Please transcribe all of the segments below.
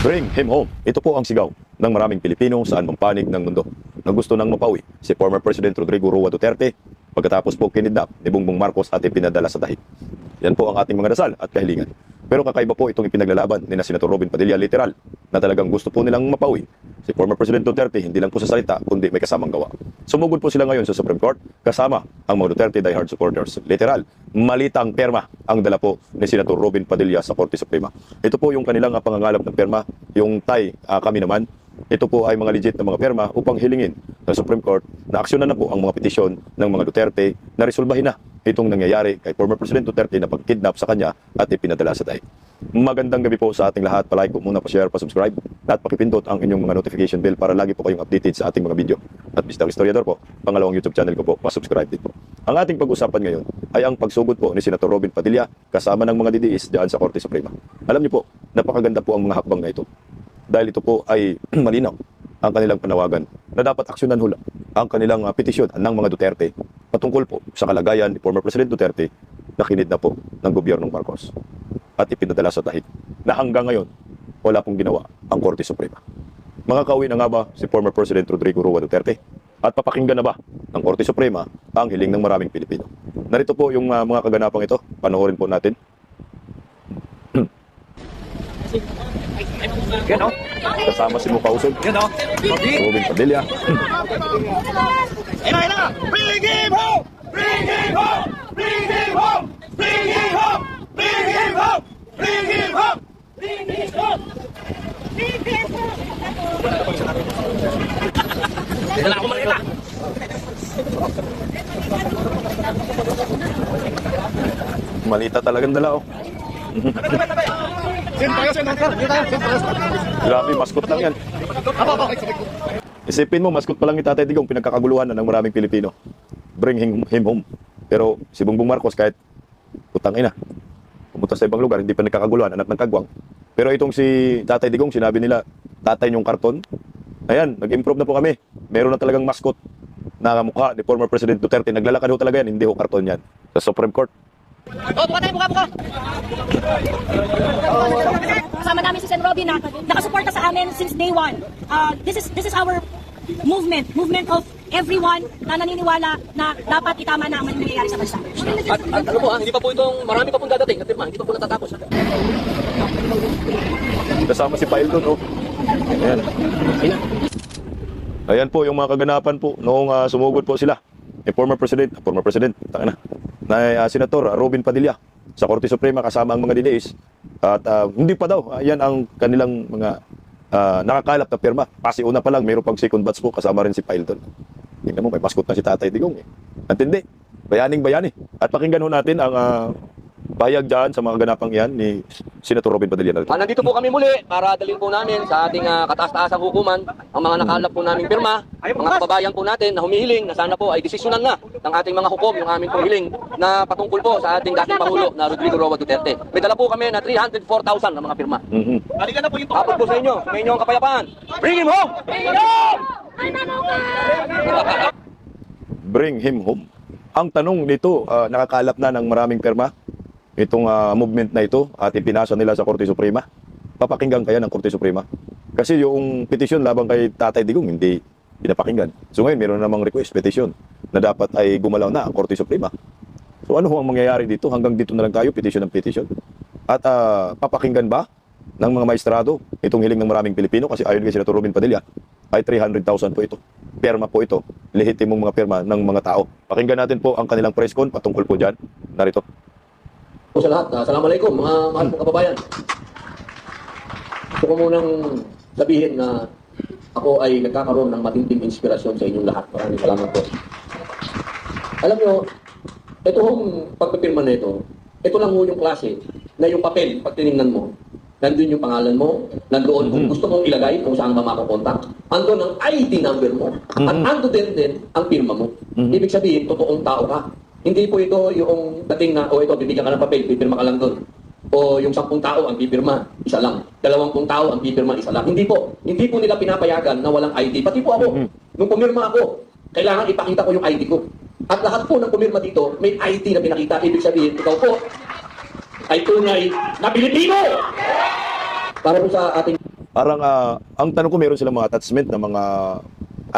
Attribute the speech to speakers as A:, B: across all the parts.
A: Bring him home. Ito po ang sigaw ng maraming Pilipino saan mang panig ng mundo na gusto nang mapauwi si former President Rodrigo Roa Duterte pagkatapos po kinidnap ni Bongbong Marcos at ipinadala sa dahig. Yan po ang ating mga dasal at kahilingan. Pero kakaiba po itong ipinaglalaban ni Senator Robin Padilla literal na talagang gusto po nilang mapauwi si former President Duterte hindi lang po sa salita kundi may kasamang gawa. Sumugod po sila ngayon sa Supreme Court kasama ang mga Duterte diehard supporters. Literal, malitang perma ang dala po ni Senator Robin Padilla sa Korte Suprema. Ito po yung kanilang pangangalap ng perma, yung kami naman. Ito po ay mga legit na mga perma upang hilingin sa Supreme Court na aksyonan na po ang mga petisyon ng mga Duterte na resolbahin na itong nangyayari kay former President Duterte na pagkidnap sa kanya at ipinadala sa dahig. Magandang gabi po sa ating lahat. Palike po muna, pa-share, pa-subscribe at pakipindot ang inyong mga notification bell para lagi po kayong updated sa ating mga video. At Mr. Historiador po, pangalawang YouTube channel ko po, pa-subscribe din po. Ang ating pag-usapan ngayon ay ang pagsugod po ni Senator Robin Padilla kasama ng mga DDS diyan sa Korte Suprema. Alam niyo po, napakaganda po ang mga hakbang na ito. Dahil ito po ay malinaw ang kanilang panawagan na dapat aksyonan hula ang kanilang petisyon ng mga Duterte patungkol po sa kalagayan ni former President Duterte na kinidnap po ng gobyernong Marcos at ipinadala sa dahig na hanggang ngayon wala pong ginawa ang Korte Suprema. Mga kauwi na nga ba si former President Rodrigo Roa Duterte? At papakinggan na ba ng Korte Suprema ang hiling ng maraming Pilipino? Narito po yung mga kaganapang ito. Panoorin po natin. Kasama si Mukausog, Robin Padilla.
B: Bring him home! Bring him home! Bring him home! Bring him home! Bring him home! Bring him home! Bring him home! Bring him home! Dala ako malita.
A: Malita talagang dala, oh. Grabe, maskot lang yan. Isipin mo, maskot pa lang ni Tatay Digong, pinagkakaguluhan na ng maraming Pilipino. Bring him home. Pero si Bongbong Marcos, kahit utang ina, pumunta sa ibang lugar, hindi pa nagkakaguluhan, anak ng kagwang. Pero itong si Tatay Digong, sinabi nila, tatay niyong karton. Ayan, nag-improve na po kami. Meron na talagang maskot na mukha ni former President Duterte. Naglalakad ho talaga yan, hindi ho karton yan. Sa Supreme Court.
C: Oh, buka tayo, buka. Kasama namin si Sen. Robin na nakasuporta sa amin since day one. This is our movement of everyone na naniniwala na dapat itama na ang nangyayari sa bansa.
D: At ano po, hindi pa po itong, marami pa pong dadating na pirma, hindi pa po natatapos.
A: Kasama si Pail doon, oh. Ayan. Ayan po yung mga kaganapan po noong sumugod po sila. Former President, na Senator Robin Padilla sa Korte Suprema kasama ang mga DDS. At hindi pa daw, yan ang kanilang mga nakakalap na pirma. Kasi una pa lang, mayroon pang second batch po kasama rin si Pailton. Tingnan mo, may maskot na si Tatay Digong. At hindi, bayaning-bayani. At pakinggan ho natin ang payag dyan sa mga ganapang yan ni Senator Robin Padilla.
D: Nandito po kami muli para dalhin po namin sa ating kataas-taasang hukuman ang mga nakalap po naming pirma, mga kababayan po natin na humihiling na sana po ay desisyonan na ng ating mga hukom yung aming panghiling na patungkol po sa ating dating Pangulo na Rodrigo Roa Duterte. May dala po kami na 304,000 na mga pirma. Halika na po yung tapos po sa inyo, may inyong kapayapaan. Bring him home! Bring him home!
A: Bring him home. Ang tanong nito, nakakalap na ng maraming pirma itong movement na ito at ipinasa nila sa Korte Suprema. Papakinggan kaya ng Korte Suprema? Kasi yung petisyon labang kay Tatay Digong hindi pinapakinggan. So ngayon meron namang request, petisyon na dapat ay gumalaw na ang Korte Suprema. So ano ang mangyayari dito? Hanggang dito na lang tayo, petisyon ng petisyon. At papakinggan ba ng mga maestrado itong hiling ng maraming Pilipino? Kasi ayon kay Senator Robin Padilla ay 300,000 po ito. Perma po ito. Lehitimong mga perma ng mga tao. Pakinggan natin po ang kanilang press con patungkol po dyan. Narito.
D: Sa lahat, assalamualaikum mga mahal kong kababayan. Gusto ko munang sabihin na ako ay nagkakaroon ng matinding inspirasyon sa inyong lahat. Maraming salamat po. Alam nyo, itong pagpipirma na ito lang mo yung klase na yung papel, pag tinignan mo, nandun yung pangalan mo, nandoon kung gusto mong ilagay kung saan ba makakontak, andun ang ID number mo, at andun din ang pirma mo. Ibig sabihin, totoong tao ka. Hindi po ito yung dating na, ito, bibigyan ka ng papel, pipirma ka lang doon. O yung 10 tao ang pipirma, isa lang. 20 tao ang pipirma, isa lang. Hindi po nila pinapayagan na walang ID. Pati po ako, nung pumirma ako, kailangan ipakita ko yung ID ko. At lahat po ng pumirma dito, may ID na pinakita. Ibig sabihin, ikaw po, ay tunay na Pilipino! Para po sa ating
A: Parang ang tanong ko, meron silang mga attachment na mga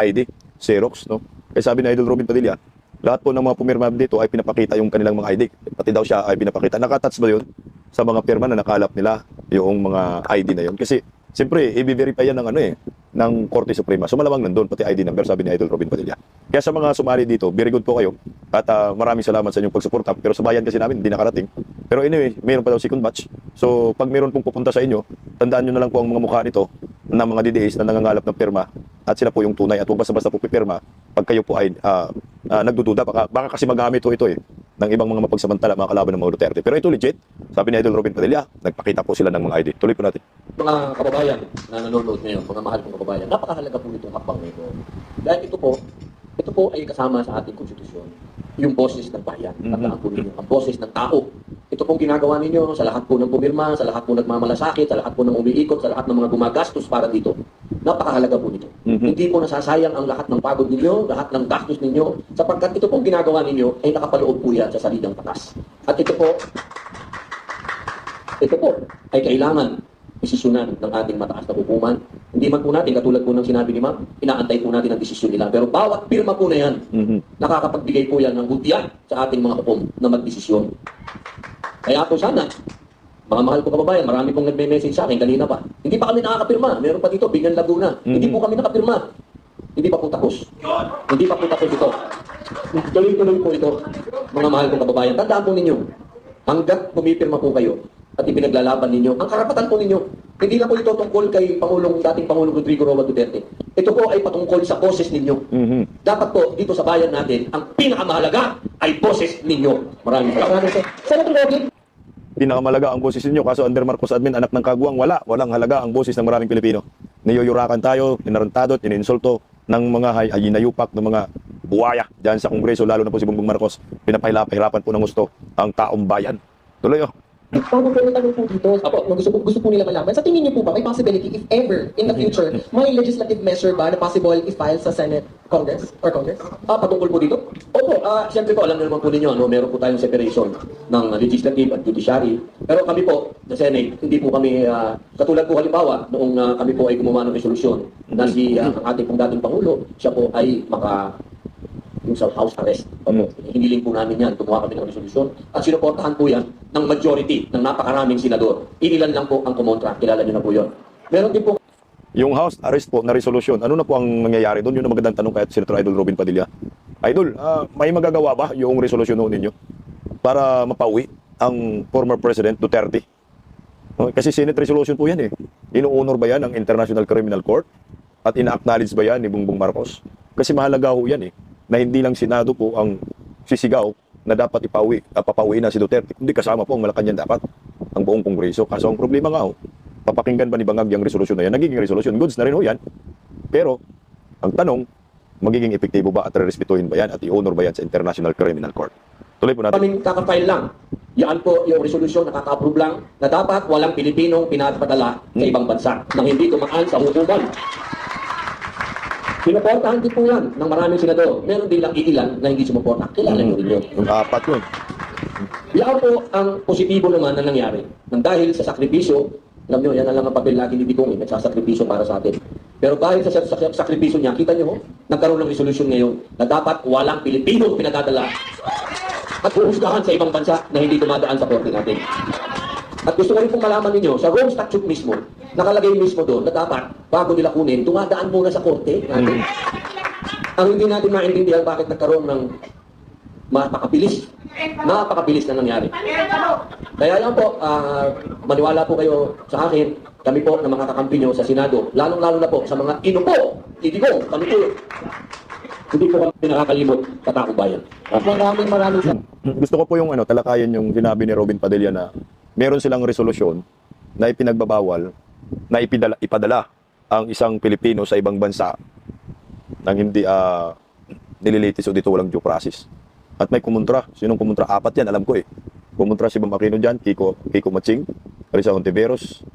A: ID, Xerox, no? Kaya sabi ni Idol Robin Padilla, lahat po ng mga pumirma dito ay pinapakita yung kanilang mga ID. Pati daw siya ay pinapakita. Naka-attach ba yun sa mga pirma na nakalap nila yung mga ID na yun? Kasi siyempre, i-verify yan ng ng Korte Suprema. So malamang nandun, pati ID number, sabi ni Idol Robin Padilla. Kaya sa mga sumali dito, very good po kayo. At maraming salamat sa inyong pagsuporta. Pero sa bayan kasi namin, hindi nakarating. Pero anyway, mayroon pa daw second batch. So pag mayroon pong pupunta sa inyo, tandaan nyo na lang po ang mga mukha nito ng mga DDAs na nangangalap ng pirma. At sila po yung tunay. At huwag basta-basta po pipirma pag kayo po ay nagdududa. Baka kasi magamit ito ng ibang mga mapagsamantala, mga kalaban ng mga Duterte. Pero ito legit. Sabi ni Idol Robin Padilla, nagpakita po sila ng mga ID. Tuloy po natin.
D: Mga kababayan na nanonood ngayon, mga mahal kong kababayan, napakahalaga po itong hakbang nito. Dahil ito po ay kasama sa ating konstitusyon, yung boses ng bayan. Tandaan po ninyo, ang boses ng tao. Ito pong ginagawa ninyo sa lahat po ng pumirma, sa lahat po nagmamalasakit, sa lahat po ng umiikot, sa lahat ng mga gumagastos para dito. Napakahalaga po nito. Hindi po nasasayang ang lahat ng pagod ninyo, lahat ng gastos ninyo, sapagkat ito pong ginagawa ninyo ay nakapaloob po yan sa saligang batas. At ito po ay kailangan desisyonan ng ating mataas na hukuman. Hindi man po natin, katulad po ng sinabi ni Ma'am, inaantay po natin ang desisyon nila. Pero bawat pirma po na yan, nakakapagbigay po yan ng hudya sa ating mga hukom na magdesisyon. Kaya po sana, mga mahal ko kababayan, marami pong nagme-message sa akin kanina pa. Hindi pa kami nakakapirma. Meron pa dito, Bigan Laguna. Hindi po kami nakapirma. Hindi pa po tapos. Hindi pa po tapos ito. Tuloy-tuloy po ito, mga mahal ko kababayan. Tandaan po ninyo, hanggat pumipirma po kayo, at ipinaglalaban ninyo, ang karapatan po ninyo. Hindi na po ito tungkol kay dating Pangulong Rodrigo Roa Duterte. Ito po ay patungkol sa boses ninyo. Dapat po, dito sa bayan natin, ang pinakamahalaga ay boses ninyo. Maraming salamat. Senator Robin.
A: Pinakamalaga ang boses ninyo. Kaso under Marcos admin, anak ng kagwang, walang halaga ang boses ng maraming Pilipino. Niyuyurakan tayo, inarantado, iniinsulto ng mga hayinayupak, ng mga buwaya dyan sa Kongreso, lalo na po si Bongbong Marcos. Pinapahirapan po ng gusto ang taong bayan. Tuloy
E: Bago po tanong po dito, gusto po nila malaman, sa tingin niyo po ba may possibility if ever in the future may legislative measure ba na possible i-file sa Senate, Congress?
D: Patungkol po dito? Opo, siyempre po, alam niyo naman po ninyo, meron po tayong separation ng legislative at judiciary. Pero kami po, sa Senate, hindi po kami, katulad po halimbawa, noong kami po ay gumawa ng resolusyon na ang ating pong dating Pangulo, siya po ay yung sa house arrest. Hiniling po namin yan, gumawa kami ng resolusyon. At sinuportahan po yan ng majority, ng napakaraming senador. Ilan lang po ang kumontra. Kilala niyo na po yun. Meron din po
A: yung house arrest po na resolusyon. Ano na po ang nangyayari doon? Yun ang magandang tanong kay Senator Idol Robin Padilla. Idol, may magagawa ba yung resolusyon noon ninyo para mapauwi ang former President Duterte? Kasi Senate resolution po yan Inu-honor ba yan ng International Criminal Court? At ina-acknowledge ba yan ni Bongbong Marcos? Kasi mahalaga ho yan na hindi lang Senado po ang sisigaw na dapat papauwi na si Duterte, kundi kasama po ang Malacanang dapat ang buong Kongreso. Kaso ang problema nga papakinggan ba ni Bangag yung resolusyon na yan? Nagiging resolusyon, goods na rin yan. Pero ang tanong, magiging epektibo ba at rerespetuhin ba yan at i-honor ba yan sa International Criminal Court? Tuloy po natin.
D: kaming kakapile lang. Yan po yung resolusyon na kaka-approve lang na dapat walang Pilipinong pinapadala sa ibang bansa nang hindi tumaan sa hukuman. Sinuportahan din po yan ng maraming senador. Meron din lang iilan na hindi sumuporta. Kilala nyo rin yun.
A: Yung apat yun.
D: Yan po ang positibo naman na nangyari. Nang dahil sa sakripisyo, alam nyo, yan na lang ang papel lagi ni Digong, nagsasakripisyo para sa atin. Pero dahil sa sakripisyo niya, kita nyo, nagkaroon ng resolusyon ngayon na dapat walang Pilipino pinadadala at huhusgahan sa ibang bansa na hindi dumadaan sa korte natin. At gusto ko rin pong malaman ninyo, sa Rome Statute mismo, nakalagay mismo doon na dapat, bago nila kunin, dumadaan muna sa korte natin. Ang hindi natin maintindihan bakit nagkaroon ng napakabilis na nangyari. Kaya yan po, maniwala po kayo sa akin, kami po na mga kakampi nyo sa Senado, lalong-lalo na po sa mga inupo, titigong, kami po, hindi po kami nakakalimot sa taong bayan.
E: Maraming
A: Gusto ko po yung talakayan yung sinabi ni Robin Padilla na meron silang resolusyon na ipinagbabawal na ipadala ang isang Pilipino sa ibang bansa nang hindi nililitis o dito walang due process. At may kumontra. Sinong kumontra? Apat yan, alam ko Kumontra si Bam Aquino dyan, Kiko Matsing, Risa Hontiveros,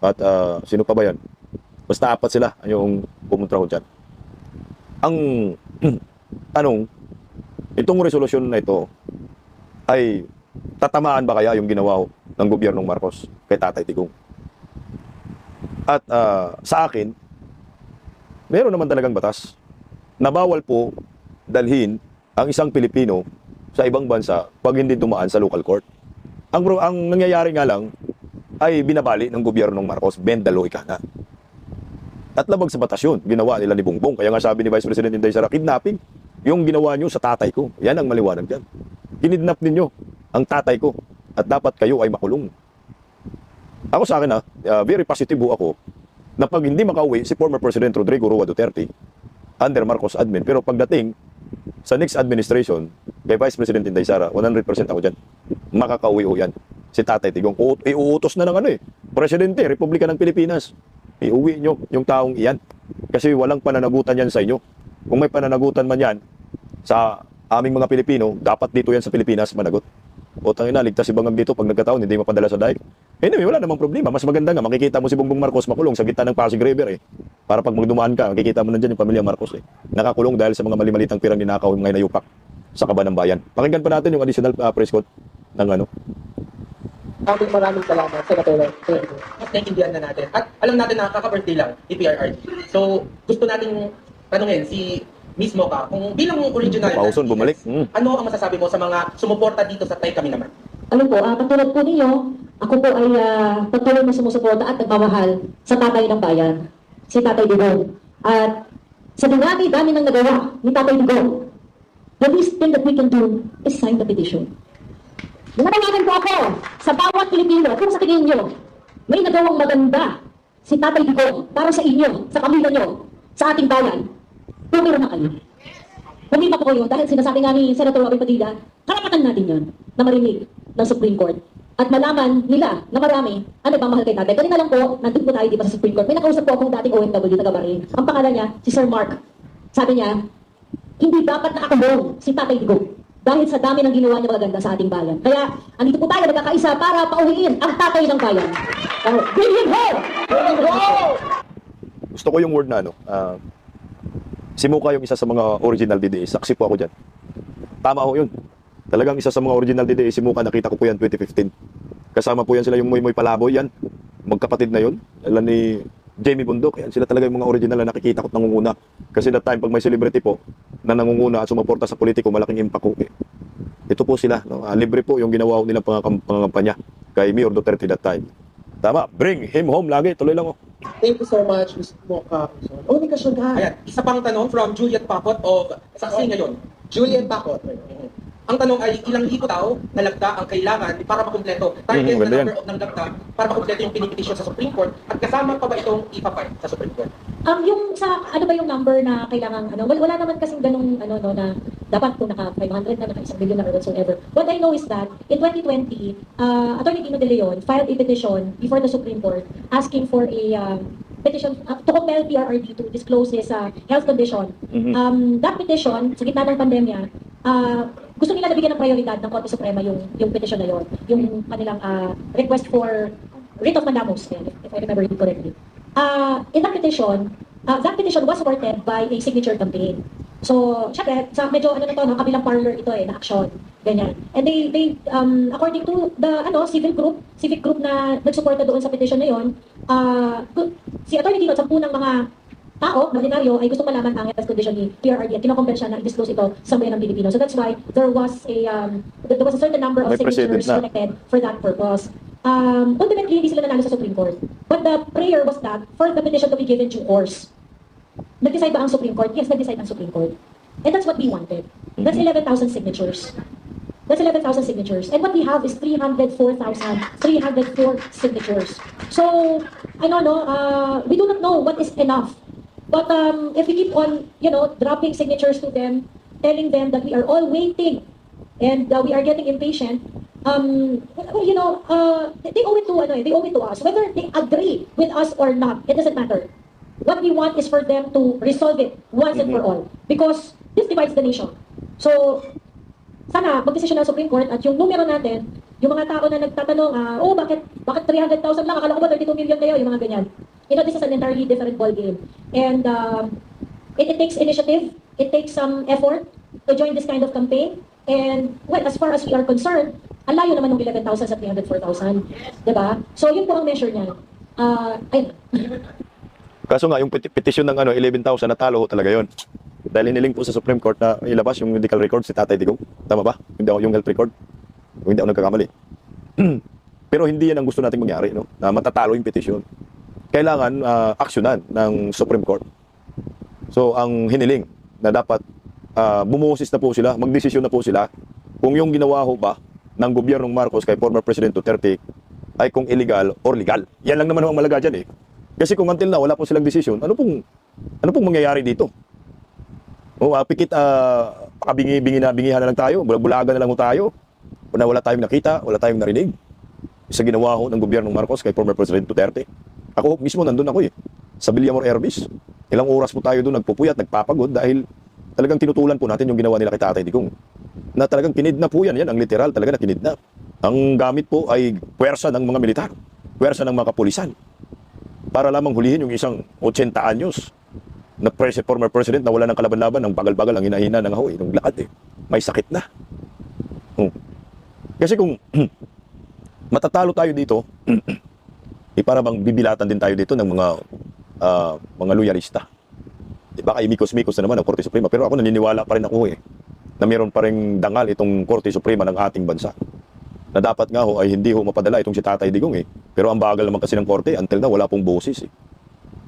A: at sino pa ba yan? Basta apat sila yung kumontra ko dyan. Ang tanong, itong resolusyon na ito ay tatamaan ba kaya yung ginawa ng gobyernong Marcos kay Tatay Digong? At sa akin, meron naman talagang batas na bawal po dalhin ang isang Pilipino sa ibang bansa pag hindi dumaan sa local court. Ang nangyayari nga lang ay binabali ng gobyernong Marcos, bend the law ika na. At labag sa batas yun, ginawa nila ni Bongbong. Kaya nga sabi ni Vice President Inday Sara, kidnapping. Yung ginawa nyo sa tatay ko. Yan ang maliwanag dyan. Kinidnap ninyo ang tatay ko at dapat kayo ay makulong. Ako sa akin very positive ako na pag hindi makauwi si former President Rodrigo Roa Duterte under Marcos admin, pero pagdating sa next administration kay Vice President Inday Sara, 100% ako dyan. Makakauwi ho yan. Si Tatay Digong, iuutos na ng Presidente, Republika ng Pilipinas. Iuwi nyo yung taong iyan. Kasi walang pananagutan yan sa inyo. Kung may pananagutan man yan sa aming mga Pilipino, dapat dito yan sa Pilipinas managot. O tangina, ligtas si Bangang dito pag nagkataon, hindi mapadala sa daig. Anyway, wala namang problema. Mas maganda nga, makikita mo si Bongbong Marcos makulong sa gitna ng Pasig River Para pag magdumaan ka, makikita mo nandyan yung pamilya Marcos Nakakulong dahil sa mga mali-malitang pirang ninakaw yung ngayon nayupak sa kaba ng bayan. Pakinggan pa natin yung additional press quote ng
E: Maraming salamat, Senator.
F: Mas naiintindihan na natin. At alam natin na kaka-birthday lang ni PRRD. So, gusto natin tanungin si Miss Mocha, kung bilang original
A: Pauson, bumalik.
F: ano ang masasabi mo sa mga sumuporta dito sa Tay Kami Naman?
G: Ano po, katulad po ninyo, ako po ay patuloy na sumusuporta at nagmamahal sa tatay ng bayan, si Tatay Digong. At sa dami ng nagawa ni Tatay Digong, the least thing that we can do is sign the petition. Nananawagan po ako sa bawat Pilipino, kung sa tingin nyo, may nagawang maganda si Tatay Digong para sa inyo, sa pamilya nyo, sa ating bayan, pumira na kayo. Pumira po kayo dahil sinasabi nga ni Senator Robby Padilla, karapatan natin yun na marinig ng Supreme Court. At malaman nila na marami ang nagmamahal kay tatay. Kanina lang po, nandun po tayo di ba sa Supreme Court. May nakausap po akong dating OFW taga Bahrain. Ang pangalan niya, si Sir Mark. Sabi niya, hindi dapat na akulong si Tatay Digong dahil sa dami ng ginawa niya magaganda sa ating bayan. Kaya, andito po tayo nagkakaisa para pauwiin ang tatay ng bayan. Bring him home! Bring him home!
A: Gusto ko yung word na si Mocha yung isa sa mga original DDA. Saksi po ako dyan. Tama ho yun. Talagang isa sa mga original DDA, si Mocha, nakita ko po yan 2015. Kasama po yan sila yung Moy Palaboy yan. Magkapatid na yun. Alam ni Jamie Bundok. Yan sila talaga yung mga original na nakikita ko't nangunguna. Kasi that time, pag may celebrity po na nangunguna at sumuporta sa politiko, malaking impact ko. Ito po sila. Libre po yung ginawa nilang pangangampanya kay Mayor Duterte that time. Tama. Bring him home lagi. Tuloy lang.
E: Thank you so much, Ms. Mocha. Oh, may ka-show
F: Ayan, isa pang tanong from Juliet Pacot of Saksi Ngayon.
E: Julian Bacot.
F: Ang tanong ay ilang libo daw na lagda ang kailangan para makumpleto. Target
A: ganda
F: na
A: yan.
F: number of ng lagda para makumpleto yung pinipetisyon sa Supreme Court at kasama pa ba itong ipapay sa Supreme Court?
G: Yung sa ano ba yung number na kailangan wala naman kasing ganung na dapat kung naka 500 na naka 1 billion na or whatsoever. What I know is that in 2020, Attorney Dino De Leon filed a petition before the Supreme Court asking for a petition to compel PRRD to disclose his health condition. That petition, sa gitna ng pandemya, gusto nila nabigyan ng prioridad ng Korte Suprema yung petition na yon, yung kanilang request for writ of mandamus, if I remember it correctly. In that petition was supported by a signature campaign. So, syempre, sa medyo kabilang parlor ito na action, ganyan. And they according to the civic group na nagsuporta doon sa petition na yon, si Atty. Dino, 10 ng mga tao, na ordinaryo, ay gusto malaman ang health condition ni PRRD at kinocompel siya na i-disclose ito sa mga ng Pilipino. So that's why there was a certain number of
A: May precedent
G: signatures
A: na.
G: collected for that purpose. Ultimately, hindi sila nanalo sa Supreme Court. But the prayer was that for the petition to be given due course. Nag-decide ba ang Supreme Court? Yes, nag-decide ang Supreme Court. And that's what we wanted. That's 11,000 signatures. That's 11,000 signatures. And what we have is 304 signatures. So, I don't know, we do not know what is enough. But if we keep on, dropping signatures to them, telling them that we are all waiting and we are getting impatient, they owe it to they owe it to us. Whether they agree with us or not, it doesn't matter. What we want is for them to resolve it once and for all, because this divides the nation. So, sana mag-desisyon ng Supreme Court at yung numero natin, yung mga tao na nagtatanong, bakit 300,000 lang? Akala ko ba 32 million kayo? Yung mga ganyan. This is an entirely different ballgame. And it takes initiative, it takes some effort to join this kind of campaign. And, well, as far as we are concerned, ang layo naman ng 11,000 sa 304,000. Diba? So, yun po ang measure niya. Ayun.
A: Kaso nga, yung petisyon ng 11,000 natalo ho talaga yon. Dahil iniling po sa Supreme Court na ilabas yung medical record si Tatay Digong. Tama ba? Hindi ako yung health record. Kung hindi ako nagkakamali. Pero hindi yan ang gusto nating mangyari, no? Na matatalo yung petisyon. Kailangan aksyonan ng Supreme Court. So, ang hiniling na dapat bumusis na po sila, magdesisyon na po sila kung yung ginawa ho ba ng gobyernong Marcos kay former President Duterte ay kung illegal or legal. Yan lang naman ang malaga dyan eh. Kasi kung until na wala po silang desisyon, ano pong mangyayari dito? O pikit bingihan na lang tayo, bulagan na lang ho tayo. Wala tayong nakita, wala tayong narinig sa ginawa ho ng gobyernong Marcos kay former President Duterte. Ako mismo nandun ako eh, sa Villamor Airbase. Ilang oras po tayo doon nagpupuyat, nagpapagod dahil talagang tinutulan po natin yung ginawa nila kay Tatay Digong. Na talagang kinidnap po yan, ang literal talaga na kinidnap. Ang gamit po ay puwersa ng mga militar, puwersa ng mga kapulisan. Para lamang hulihin yung isang 80 anyos na former president na wala ng kalaban-laban, ng bagal-bagal, ang hinahina ng ahoy, ng lakad eh. May sakit na. Kasi kung matatalo tayo dito, para bang bibilatan din tayo dito ng mga loyalista. Baka imikos-mikos na naman ang Korte Suprema. Pero ako naniniwala pa rin ako na meron pa rin dangal itong Korte Suprema ng ating bansa. Na dapat nga ay hindi mapadala itong si Tatay Digong Pero ang bagal naman kasi ng Korte, until na wala pong boses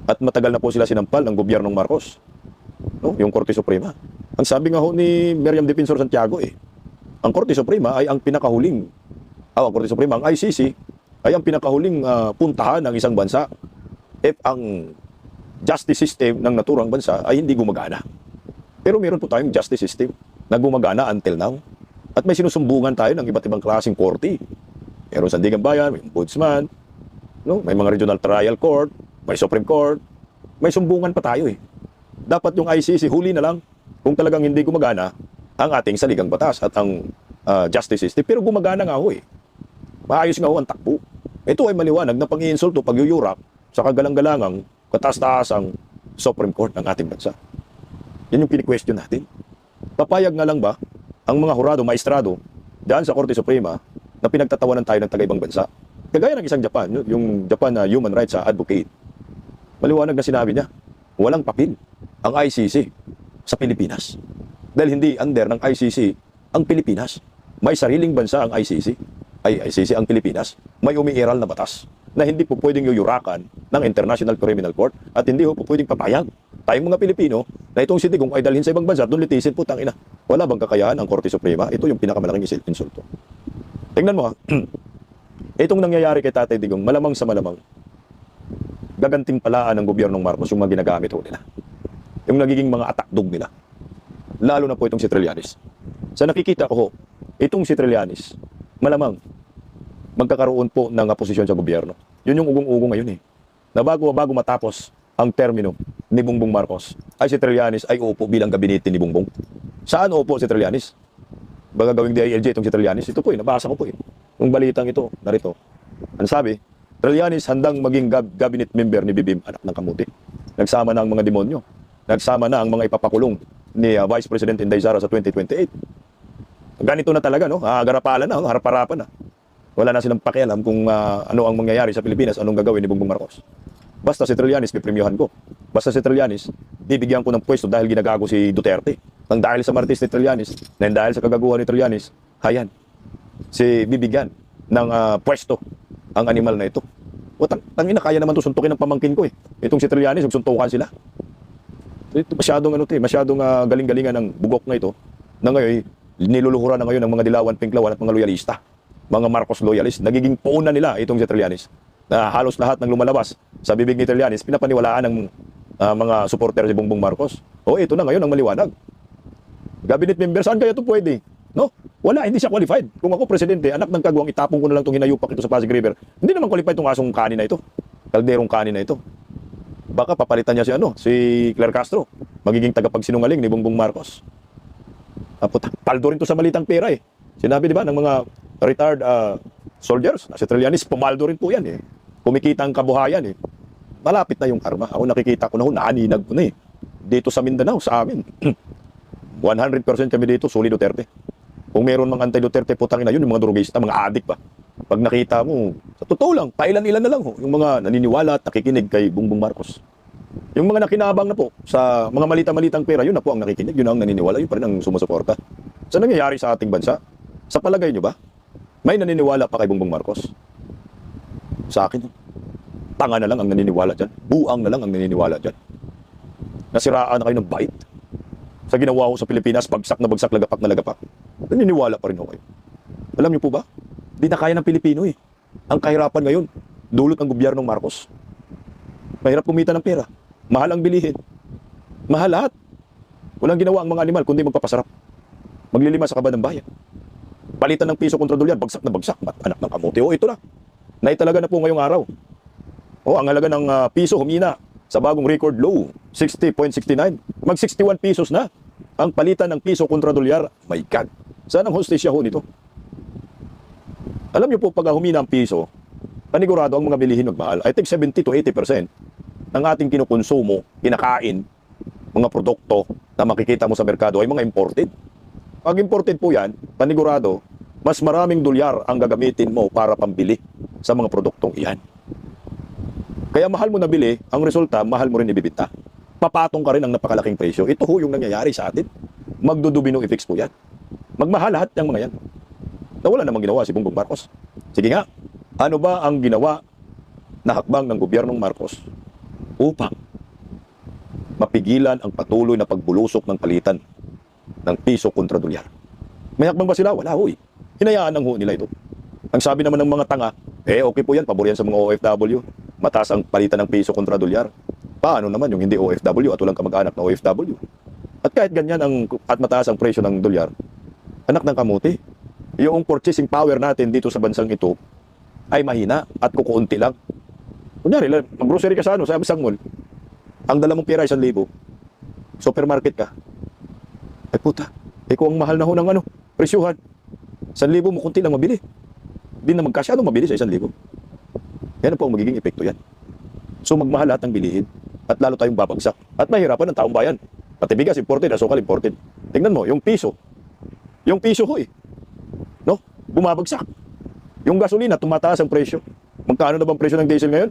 A: At matagal na po sila sinampal ng gobyernong Marcos. No? Yung Korte Suprema. Ang sabi nga ni Miriam Defensor Santiago ang Korte Suprema ay ang pinakahuling, ang Korte Suprema, ang ICC, ay ang pinakahuling puntahan ng isang bansa if ang justice system ng naturang bansa ay hindi gumagana. Pero meron po tayong justice system na gumagana until now. At may sinusumbungan tayo ng iba't ibang klaseng korte. Meron sa Sandigan Bayan, may ombudsman, no? May mga regional trial court, may Supreme Court, may sumbungan pa tayo Dapat yung ICC huli na lang kung talagang hindi gumagana ang ating saligang batas at ang justice system. Pero gumagana nga maayos nga ang takbo. Ito ay maliwanag na pang-iinsulto, pagyuyurak sa kagalang-galangang kataas-taasang Supreme Court ng ating bansa. Yan yung kini-question natin. Papayag nga lang ba ang mga hurado, maestrado dyan sa Korte Suprema na pinagtatawanan tayo ng taga-ibang bansa? Kagaya ng isang Japan, yung Japan na human rights advocate. Maliwanag na sinabi niya, walang papel ang ICC sa Pilipinas. Dahil hindi under ng ICC ang Pilipinas. May sariling bansa ang ICC. ICC ang Pilipinas. May umiiral na batas na hindi po pwedeng yuyurakan ng International Criminal Court at hindi po pwedeng papayag. Tayong mga Pilipino na itong si Digong ay dalhin sa ibang bansa, doon litisin po, tangina. Wala bang kakayahan ang Korte Suprema? Ito yung pinakamalaking insulto. Tingnan mo itong nangyayari kay Tatay Digong, malamang sa malamang, gaganting palaan ng gobyernong Marcos yung mga ginagamit nila. Yung nagiging mga atakdog nila. Lalo na po itong si Trillanes. Sa nakikita ko itong si Trillanes, malamang magkakaroon po ng posisyon sa gobyerno. Yun yung ugong-ugong ngayon Na bago matapos ang termino ni Bongbong Marcos, ay si Trillanes ay upo bilang gabinete ni Bongbong. Saan upo si Trillanes? Baga gawing DILG itong si Trillanes. Ito po nabasa ko po Yung balitang ito, narito. Ano sabi? Trillanes handang maging cabinet member ni Bibim, anak ng kamuti. Nagsama na ang mga demonyo. Nagsama na ang mga ipapakulong ni Vice President Inday Sara sa 2028. Ganito na talaga, Garapalan na, harap-harapan na. Wala na silang pakialam kung ano ang mangyayari sa Pilipinas, anong gagawin ni Bongbong Marcos. Basta si Trillanes, pipremyohan ko. Basta si Trillanes, bibigyan ko ng pwesto dahil ginagago si Duterte. Nang dahil sa martis ni Trillanes, nang dahil sa kagaguhan ni Trillanes, hayan, si bibigyan ng pwesto ang animal na ito. O tangina, kaya naman to suntukin ng pamangkin ko Itong si Trillanes, suntukan sila. Ito masyadong galing-galingan ng bugok na ito, na ngayon, niluluhuran na ngayon ng mga dilawan, pinklawan at mga loyalista. Mga Marcos loyalist. Nagiging puuna nila itong si Trillanes. Na halos lahat ng lumalabas sa bibig ni Trillanes, pinapaniwalaan ng mga supporter si Bongbong Marcos. Ito na ngayon ang maliwanag. Cabinet member, saan kaya ito pwede? No? Wala, hindi siya qualified. Kung ako presidente, anak ng kagwang, itapong ko na lang itong hinayupak ito sa Pasig River. Hindi naman qualified itong asong kanin na ito. Kalderong kanin na ito. Baka papalitan niya si Claire Castro. Magiging tagapagsinungaling ni Bongbong Marcos. Paldo rin to sa malitang pera Sinabi di ba ng mga retired soldiers, si Trillanes, pumaldo rin po yan Kumikita ang kabuhayan Malapit na yung karma. Ako nakikita ko na naaninag ko na Dito sa Mindanao, sa amin. 100% kami dito, solid Duterte. Kung meron mga anti-Duterte, putangin na yun, yung mga drogista, mga adik pa. Pag nakita mo, sa totoo lang, pailan-ilan na lang ho, yung mga naniniwala at nakikinig kay Bongbong Marcos. Yung mga nakinabang na po sa mga malita-malitang pera, yun na po ang nakikinig, yun ang naniniwala, yun pa rin ang sumusuporta. Sa nangyayari sa ating bansa, sa palagay nyo ba, may naniniwala pa kay Bongbong Marcos? Sa akin, tanga na lang ang naniniwala dyan. Buang na lang ang naniniwala dyan. Nasiraan na kayo ng bait. Sa ginawa ko sa Pilipinas, bagsak na bagsak, lagapak na lagapak. Naniniwala pa rin ako kayo. Alam niyo po ba? Di na kaya ng Pilipino eh. Ang kahirapan ngayon, dulot ng gobyernong Marcos. Mahirap kumita ng pera. Mahal ang bilihin. Mahal lahat. Walang ginawa ang mga animal kundi magpapasarap. Maglilima sa kaban ng bayan. Palitan ng piso kontra dolyar, bagsak na bagsak. Anak ng kamote. O ito na. Naitalaga na po ngayong araw. O ang halaga ng piso humina sa bagong record low, 60.69. Mag 61 pesos na ang palitan ng piso kontra dolyar. My God. Saan ang hostesya ho nito? Alam niyo po, pag humina ang piso, panigurado ang mga bilihin magmahal. I think 70 to 80% ng ating kinukonsumo, kinakain, mga produkto na makikita mo sa merkado ay mga imported. Pag imported po yan, panigurado, mas maraming dolyar ang gagamitin mo para pambili sa mga produktong iyan. Kaya mahal mo nabili, ang resulta, mahal mo rin ibibenta. Papatong ka rin ang napakalaking presyo. Ito ho yung nangyayari sa atin. Magdudubino effects po yan. Magmahal lahat ng mga yan. Na wala namang ginawa si Bongbong Marcos. Sige nga, ano ba ang ginawa na hakbang ng gobyernong Marcos upang mapigilan ang patuloy na pagbulusok ng palitan ng piso kontra dolyar? May hakbang ba sila? Wala ho eh. Hinayaan lang ho nila ito. Ang sabi naman ng mga tanga, okay po yan, pabor yan sa mga OFW. Mataas ang palitan ng piso kontra dolyar. Paano naman yung hindi OFW at walang kamag-anak na OFW? At kahit ganyan at mataas ang presyo ng dolyar, anak ng kamote, yung purchasing power natin dito sa bansang ito ay mahina at kukunti lang. Kunyari, mag-grocery ka sa isang mall, ang dala mong pera 1,000. Supermarket ka. Ay puta, kung ang mahal na ho ng presyuhan, 1,000 mo kunti lang mabili. Di na magkasyado mabili sa 1,000. Yan po ang magiging epekto yan. So magmahal lahat ng bilihin at lalo tayong babagsak at mahirapan ng taong bayan. Pati bigas imported, asukal imported. Tingnan mo, yung piso ho eh. No? Bumabagsak. Yung gasolina, tumataas ang presyo. Magkano na bang presyo ng diesel ngayon?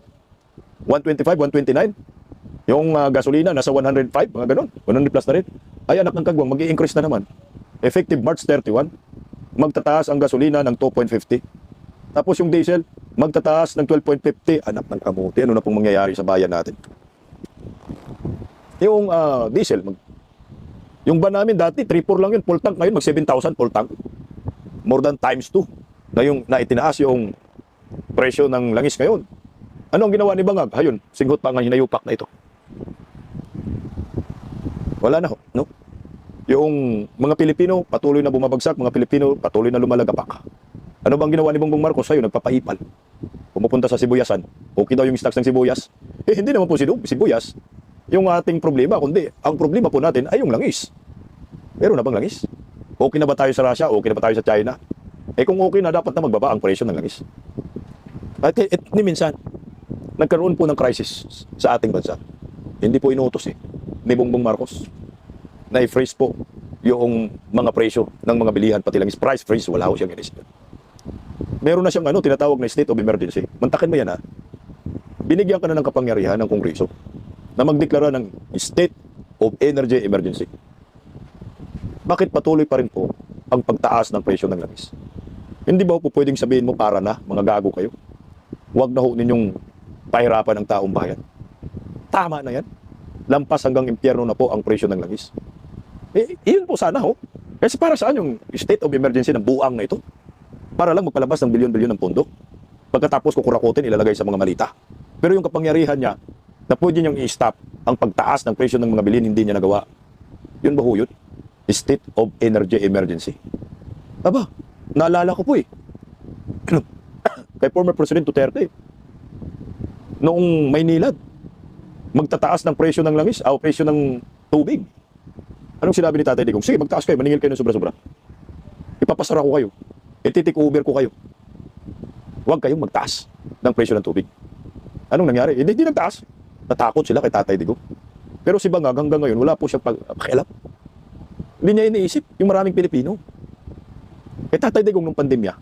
A: 125, 129. Yung gasolina, nasa 105, mga ganon. 100 plus na rin. Ay, anak ng kagwang, mag-i-increase na naman. Effective March 31, magtataas ang gasolina ng 2.50. Tapos yung diesel, magtataas ng 12.50. Anak ng kamote, ano na pong mangyayari sa bayan natin? Yung diesel, yung ban namin dati, 3.4 lang yun, full tank. Ngayon, mag 7,000 full tank. More than times 2 na itinaas yung presyo ng langis ngayon. Ano ang ginawa ni Bangag? Ayun, singhot pa nga hinayupak na ito. Wala na ho, no? Yung mga Pilipino patuloy na bumabagsak, mga Pilipino patuloy na lumalagapak. Ano bang ginawa ni Bongbong Marcos? Ayun, nagpapaipal. Pumupunta sa sibuyasan. Okay daw yung stocks ng sibuyas. Hindi naman po sibuyas yung ating problema, kundi ang problema po natin ay yung langis. Meron na bang langis? Okay na ba tayo sa Russia? Okay na ba tayo sa China? Kung okay na, dapat na magbaba ang presyo ng langis. At ni minsan, nagkaroon po ng crisis sa ating bansa. Hindi po inutos ni Bongbong Marcos na i-freeze po yung mga presyo ng mga bilihan, pati langis. Price freeze, wala ho siyang inisip. Meron na siyang tinatawag na state of emergency. Mantakin mo yan Binigyan ka na ng kapangyarihan ng Kongreso na magdeklara ng state of energy emergency. Bakit patuloy pa rin po ang pagtaas ng presyo ng langis? Hindi ba po pwedeng sabihin mo para na, mga gago kayo? Huwag na ho ninyong pahirapan ang taong bayan. Tama na yan. Lampas hanggang impyerno na po ang presyo ng langis. Iyon po sana ho. Kasi para saan yung state of emergency ng buang na ito? Para lang magpalabas ng bilyon-bilyon ng pondo. Pagkatapos kukurakutin, ilalagay sa mga malita. Pero yung kapangyarihan niya na pwede niyang i-stop ang pagtaas ng presyo ng mga bilhin, hindi niya nagawa. Yun ba ho yun? State of energy emergency. Aba, naalala ko po kay former President Duterte, noong Maynilad, magtataas ng presyo ng langis o presyo ng tubig. Anong sinabi ni Tatay Digong? Sige, magtaas kayo, maningil kayo ng sobra-sobra. Ipapasara ko kayo. Ititik over ko kayo. Huwag kayong magtaas ng presyo ng tubig. Anong nangyari? Hindi nagtaas. Natakot sila kay Tatay Digong. Pero si Bangag hanggang ngayon, wala po siyang pakialam. Hindi niya iniisip yung maraming Pilipino. Kay Tatay Digong nung pandemya,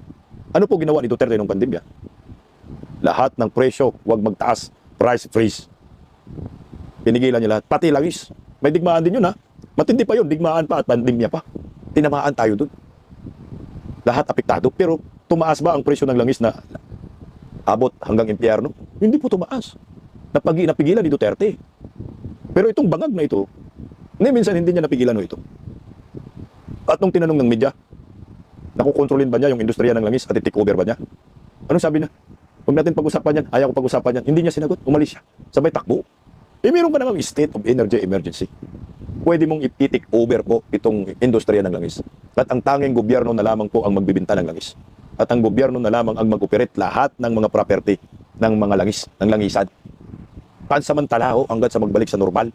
A: Ano po ginawa ni Duterte nung pandemya? Lahat ng presyo, huwag magtaas, price freeze. Pinigilan niya lahat, pati langis. May digmaan din yun ha. Matindi pa yun, digmaan pa at pandemya pa. Tinamaan tayo dun. Lahat apektado. Pero tumaas ba ang presyo ng langis na abot hanggang impyerno? Hindi po tumaas. Napigilan ni Duterte. Pero itong bangag na ito, minsan hindi niya napigilan ito. At nung tinanong ng media, nakukontrolin ba niya yung industriya ng langis at i-take over ba niya? Anong sabi na? Huwag natin pag-usapan yan, ayaw ko pag-usapan yan. Hindi niya sinagot, umalis siya. Sabay takbo. Meron ka namang state of energy emergency. Pwede mong i-take over po itong industriya ng langis. At ang tanging gobyerno na lamang po ang magbibinta ng langis. At ang gobyerno na lamang ang mag-operate lahat ng mga property ng mga langis, ng langisan. Pansamantala hanggang sa magbalik sa normal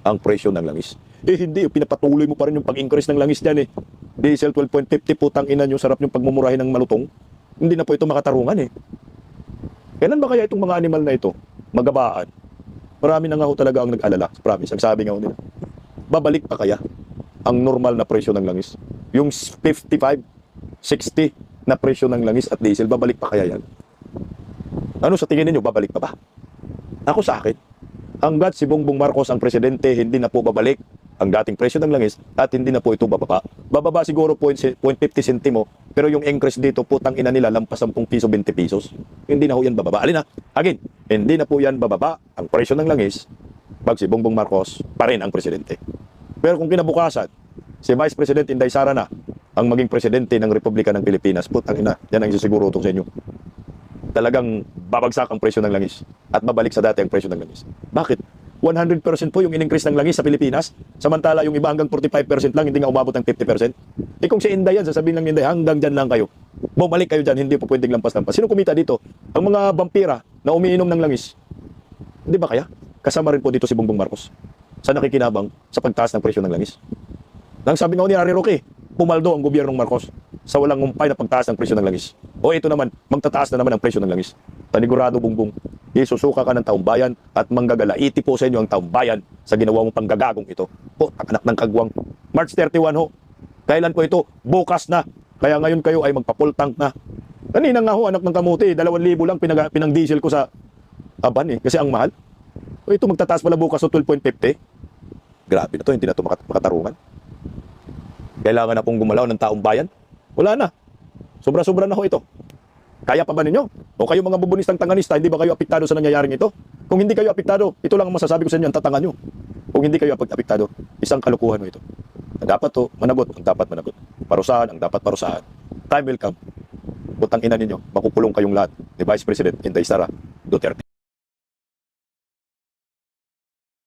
A: ang presyo ng langis. Hindi, pinapatuloy mo pa rin yung pag-increase ng langis dyan Diesel 12.50 putang ina nyo, sarap yung pagmumurahin ng malutong. Hindi na po ito makatarungan Kailan ba kaya itong mga animal na ito magabaan? Marami na nga talaga ang nag-alala. Promise, ang sabi nga nila. Babalik pa kaya ang normal na presyo ng langis? Yung 55, 60 na presyo ng langis at diesel, babalik pa kaya yan? Ano sa tingin niyo, babalik pa ba? Ako sa akin, hanggat si Bongbong Marcos ang presidente, hindi na po babalik ang dating presyo ng langis at hindi na po ito bababa. Bababa siguro 0.50 sentimo, pero yung increase dito, putang ina nila, lampas 10 piso, 20 pesos. Hindi na po yan bababa. Alin again, hindi na po yan bababa ang presyo ng langis pag si Bongbong Marcos pa rin ang presidente. Pero kung kinabukasan, si Vice President Inday Sara na ang maging presidente ng Republika ng Pilipinas, putang ina, yan ang isisiguro ito sa inyo. Talagang babagsak ang presyo ng langis at babalik sa dati ang presyo ng langis. Bakit? 100% po yung in-increase ng langis sa Pilipinas, samantala yung iba hanggang 45% lang, hindi nga umabot ng 50%. Kung si Inday yan, sasabihin lang ni Inday, hanggang dyan lang kayo. Bumalik kayo dyan, hindi po pwedeng lampas-lampas. Sino kumita dito? Ang mga vampira na umiinom ng langis. Hindi ba kaya? Kasama rin po dito si Bongbong Marcos sa nakikinabang sa pagtaas ng presyo ng langis. Nang sabi nga ni Harry Roque, pumaldo ang gobyernong Marcos sa walang ngumpay na pagtaas ng presyo ng langis. O ito naman, magtataas na naman ang presyo ng langis. Panigurado, Bongbong, isusuka ka ng taong bayan at manggagalaiti po sa inyo ang taong bayan sa ginawa mong panggagagong ito. Po, anak ng kagwang. March 31 ho. Kailan po ito? Bukas na. Kaya ngayon kayo ay magpa-full tank na. Kanina nga ho, anak ng kamuti, 2,000 lang pinang-diesel ko sa aban kasi ang mahal. O ito magtataas pala bukas o 12.50. Grabe na to, hindi na to makatarungan. Kailangan na pong gumalaw ng taong bayan. Wala na. Sobra-sobra na ho ito. Kaya pa ba ninyo? O kayo mga bubunistang tanganista, hindi ba kayo apektado sa nangyayaring ito? Kung hindi kayo apektado, ito lang ang masasabi ko sa inyo, ang tatangan nyo. Kung hindi kayo apektado, isang kalukuhan mo ito. Ang dapat to, managot, ang dapat managot. Parusahan, ang dapat parusahan. Time will come. Butang ina ninyo, makukulong kayong lahat ni Vice President Inday Sara Duterte.